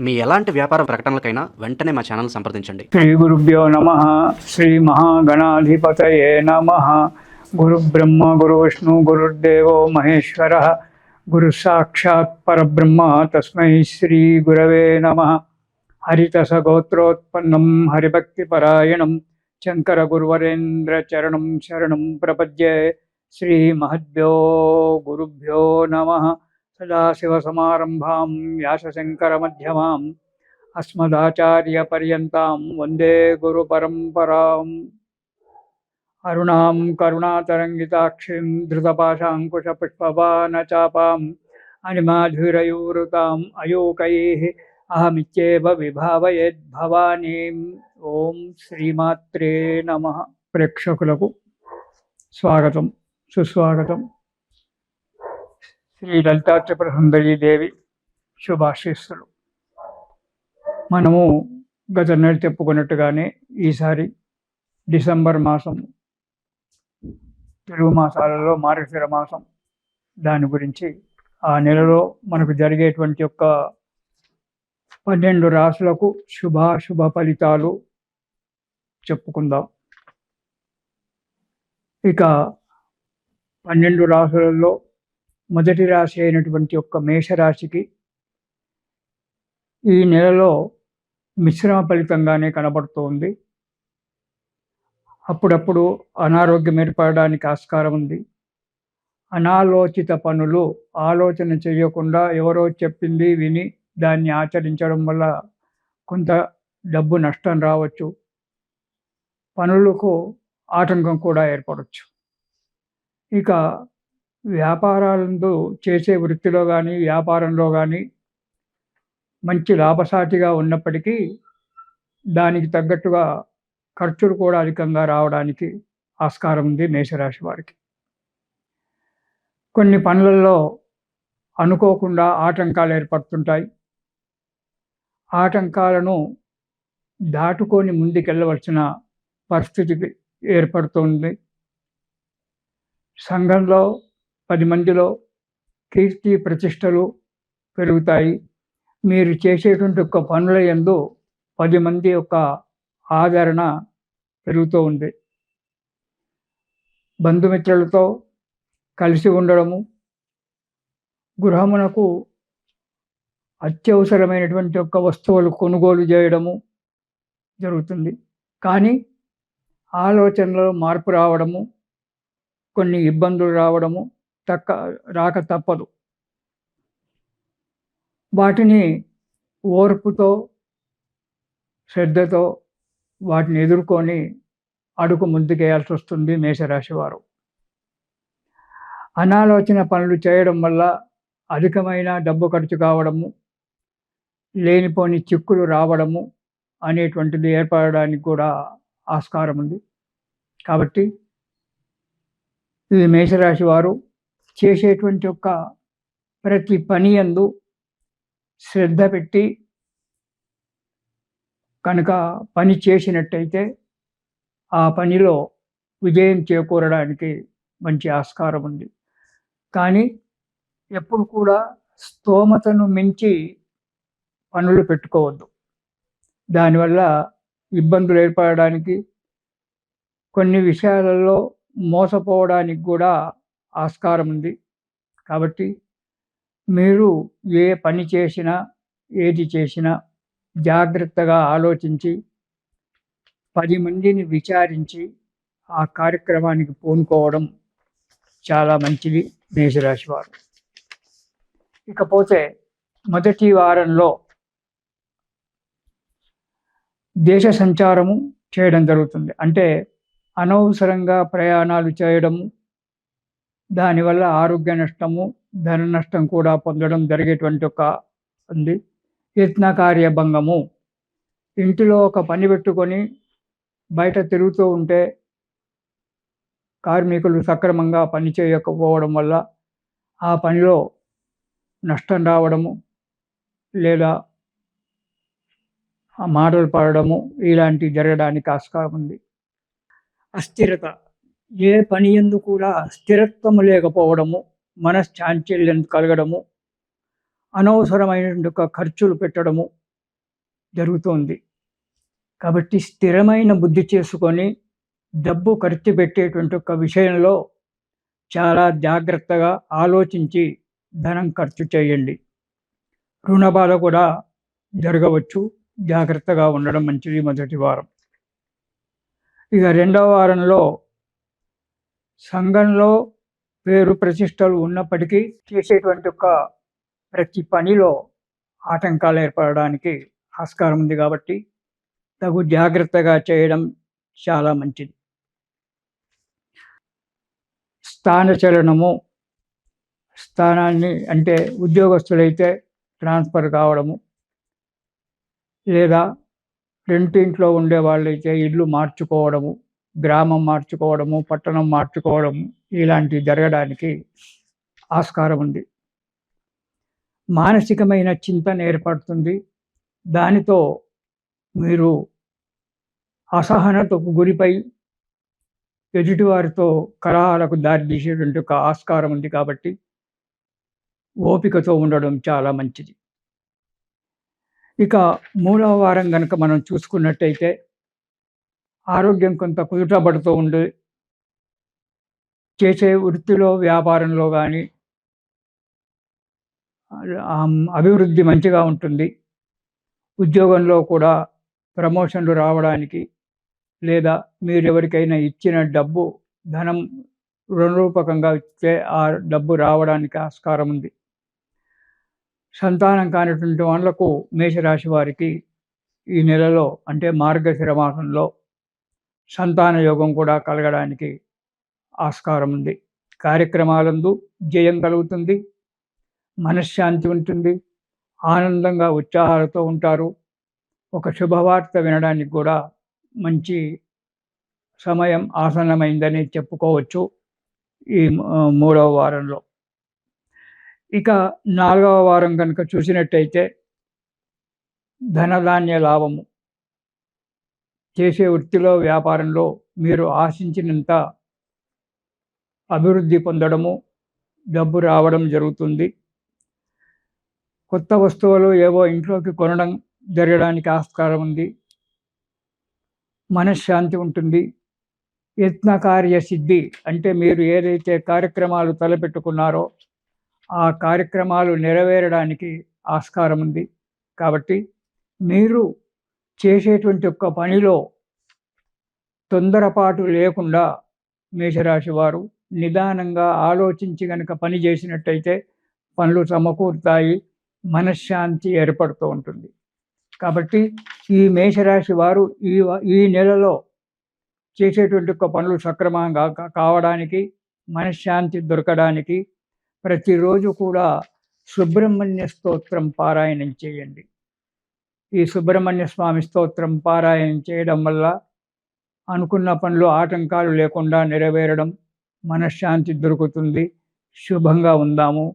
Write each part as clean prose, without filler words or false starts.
మీ ఎలాంటి వ్యాపార ప్రకటనలకైనా వెంటనే మా ఛానల్ సంప్రదించండి. శ్రీ గురుభ్యో నమ. శ్రీ మహాగణాధిపతయే నమ. గురు బ్రహ్మ గురు విష్ణు గురుర్దేవో మహేశ్వర. గురు సాక్షాత్ పరబ్రహ్మ తస్మై శ్రీ గురవే నమ. హరితస గోత్రోత్పన్నం హరిభక్తిపరాయణం శంకర గురువరేంద్ర చరణం శరణం ప్రపద్యే. శ్రీ మహద్భ్యో గురుభ్యో నమ. సదాశివసమారంభాం వ్యాసశంకరమధ్యమాం అస్మదాచార్యపర్యంతాం వందే గురుపరంపరాం. అరుణాం కరుణాతరంగితాక్షిం ధృతపాశాంకుశపుష్పబాణచాపాం అనిమాధురయూరుతాం అయూకైః అహమిత్యేవ విభావయేద్భవానీం. ఓం శ్రీమాత్రే నమః. ప్రేక్షకులకు స్వాగతం, సుస్వాగతం. శ్రీ లలితా త్రిపుర సుందరీదేవి శుభాశీస్సులు. మనము గత నెల చెప్పుకున్నట్టుగానే ఈసారి డిసెంబర్ మాసం, తెలుగు మాసాలలో మార్గశిర మాసం, దాని గురించి ఆ నెలలో మనకు జరిగేటువంటి 12 రాశులకు శుభాశుభ ఫలితాలు చెప్పుకుందాం. ఇక 12 రాశులలో మొదటి రాశి అయినటువంటి మేషరాశికి ఈ నెలలో మిశ్రమ ఫలితంగానే కనబడుతోంది. అప్పుడప్పుడు అనారోగ్యం ఏర్పడడానికి ఆస్కారం ఉంది. అనాలోచిత పనులు ఆలోచన చేయకుండా ఎవరో చెప్పింది విని దాన్ని ఆచరించడం వల్ల కొంత డబ్బు నష్టం రావచ్చు. పనులకు ఆటంకం కూడా ఏర్పడవచ్చు. ఇక వ్యాపారాలందు చేసే వృత్తిలో కానీ వ్యాపారంలో కానీ మంచి లాభసాటిగా ఉన్నప్పటికీ దానికి తగ్గట్టుగా ఖర్చులు కూడా అధికంగా రావడానికి ఆస్కారం ఉంది మేషరాశి వారికి. కొన్ని పనులలో అనుకోకుండా ఆటంకాలు ఏర్పడుతుంటాయి. ఆటంకాలను దాటుకొని ముందుకెళ్ళవలసిన పరిస్థితి ఏర్పడుతుంది. సంఘంలో 10 మందిలో కీర్తి ప్రతిష్టలు పెరుగుతాయి. మీరు చేసేటువంటి పనుల యందు 10 మంది ఆదరణ పెరుగుతూ ఉంది. బంధుమిత్రులతో కలిసి ఉండడము, గృహమునకు అత్యవసరమైనటువంటి వస్తువులు కొనుగోలు చేయడము జరుగుతుంది. కానీ ఆలోచనలో మార్పు రావడము, కొన్ని ఇబ్బందులు రావడము రాక తప్పదు. వాటిని ఓర్పుతో శ్రద్ధతో వాటిని ఎదుర్కొని అడుగు ముందుకేయాల్సి వస్తుంది మేషరాశి వారు. అనాలోచన పనులు చేయడం వల్ల అధికమైన డబ్బు ఖర్చు కావడము, లేనిపోని చిక్కులు రావడము అనేటువంటిది ఏర్పడడానికి కూడా ఆస్కారం ఉంది. కాబట్టి ఈ మేషరాశి వారు చేసేటువంటి ప్రతి పని యందు శ్రద్ధ పెట్టి కనుక పని చేసినట్టయితే ఆ పనిలో విజయం చేకూరడానికి మంచి ఆస్కారం ఉంది. కానీ ఎప్పుడు కూడా స్తోమతను మించి పనులు పెట్టుకోవద్దు. దానివల్ల ఇబ్బందులు ఏర్పడడానికి, కొన్ని విషయాలలో మోసపోవడానికి కూడా ఆస్కారం ఉంది. కాబట్టి మీరు ఏ పని చేసినా ఏది చేసినా జాగ్రత్తగా ఆలోచించి 10 మందిని విచారించి ఆ కార్యక్రమానికి పూనుకోవడం చాలా మంచిది మేషరాశి వారు. ఇకపోతే మొదటి వారంలో దేశ సంచారము చేయడం జరుగుతుంది. అంటే అనవసరంగా ప్రయాణాలు చేయడము, దానివల్ల ఆరోగ్య నష్టము, ధన నష్టం కూడా పొందడం జరిగేటువంటి ఉంది. యత్నకార్య భంగము, ఇంటిలో పని పెట్టుకొని బయట తిరుగుతూ ఉంటే కార్మికులు సక్రమంగా పని చేయకపోవడం వల్ల ఆ పనిలో నష్టం రావడము, లేదా మాటలు పడడము ఇలాంటివి జరగడానికి ఆస్కారం ఉంది. అస్థిరత, ఏ పని యందు కూడా స్థిరత్వము లేకపోవడము, మనశ్చాంచల్యం కలగడము, అనవసరమైనటువంటి ఖర్చులు పెట్టడము జరుగుతోంది. కాబట్టి స్థిరమైన బుద్ధి చేసుకొని డబ్బు ఖర్చు పెట్టేటువంటి ఒక విషయంలో చాలా జాగ్రత్తగా ఆలోచించి ధనం ఖర్చు చేయండి. రుణ బాధ కూడా జరగవచ్చు. జాగ్రత్తగా ఉండడం మంచిది మొదటి వారం. ఇక రెండవ వారంలో సంఘంలో పేరు ప్రతిష్టలు ఉన్నప్పటికీ చేసేటువంటి ఒక ప్రతి పనిలో ఆటంకాలు ఏర్పడడానికి ఆస్కారం ఉంది కాబట్టి తగు జాగ్రత్తగా చేయడం చాలా మంచిది. స్థానచలనము, స్థానాన్ని అంటే ఉద్యోగస్తులైతే ట్రాన్స్ఫర్ కావడము, లేదా రెంటింట్లో ఉండే వాళ్ళైతే ఇల్లు మార్చుకోవడము, గ్రామం మార్చుకోవడము, పట్టణం మార్చుకోవడము ఇలాంటివి జరగడానికి ఆస్కారం ఉంది. మానసికమైన చింతన ఏర్పడుతుంది. దానితో మీరు అసహనతకు గురిపై ఎదుటివారితో కలహాలకు దారితీసేటువంటి ఒక ఆస్కారం ఉంది కాబట్టి ఓపికతో ఉండడం చాలా మంచిది. ఇక మూడవ వారం గనక మనం చూసుకున్నట్టయితే ఆరోగ్యం కొంత కుదుటపడుతూ ఉండి చేసే వృత్తిలో, వ్యాపారంలో కానీ అభివృద్ధి మంచిగా ఉంటుంది. ఉద్యోగంలో కూడా ప్రమోషన్లు రావడానికి, లేదా మీరెవరికైనా ఇచ్చిన డబ్బు ధనం రుణరూపకంగా ఇస్తే ఆ డబ్బు రావడానికి ఆస్కారం ఉంది. సంతానం కానిటువంటి వాళ్ళకు మేషరాశి వారికి ఈ నెలలో అంటే మార్గశిర మాసంలో సంతాన యోగం కూడా కలగడానికి ఆస్కారం ఉంది. కార్యక్రమాలందు జయం కలుగుతుంది. మనశ్శాంతి ఉంటుంది. ఆనందంగా ఉత్సాహాలతో ఉంటారు. ఒక శుభవార్త వినడానికి కూడా మంచి సమయం ఆసన్నమైందని చెప్పుకోవచ్చు ఈ మూడవ వారంలో. ఇక నాలుగవ వారం కనుక చూసినట్టయితే ధనధాన్య లాభము, చేసే వృత్తిలో, వ్యాపారంలో మీరు ఆశించినంత అభివృద్ధి పొందడము, డబ్బు రావడం జరుగుతుంది. కొత్త వస్తువులు ఏవో ఇంట్లోకి కొనడం జరగడానికి ఆస్కారం ఉంది. మనశ్శాంతి ఉంటుంది. యత్నకార్య సిద్ధి అంటే మీరు ఏదైతే కార్యక్రమాలు తలపెట్టుకున్నారో ఆ కార్యక్రమాలు నెరవేరడానికి ఆస్కారం ఉంది. కాబట్టి మీరు చేసేటువంటి ఒక్క పనిలో తొందరపాటు లేకుండా మేషరాశి వారు నిదానంగా ఆలోచించి గనక పని చేసినట్టయితే పనులు సమకూరుతాయి. మనశ్శాంతి ఏర్పడుతూ ఉంటుంది. కాబట్టి ఈ మేషరాశి వారు ఈ నెలలో చేసేటువంటి ఒక పనులు సక్రమంగా కావడానికి, మనశ్శాంతి దొరకడానికి ప్రతిరోజు కూడా సుబ్రహ్మణ్య స్తోత్రం పారాయణం చేయండి. ఈ సుబ్రహ్మణ్య స్వామి స్తోత్రం పారాయణం చేయడం వల్ల అనుకున్న పనులు ఆటంకాలు లేకుండా నెరవేరడం, మనశ్శాంతి దొరుకుతుంది. శుభంగా ఉందాము.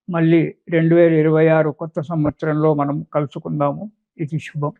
మళ్ళీ 2026 కొత్త సంవత్సరంలో మనం కలుసుకుందాము. ఇది శుభం.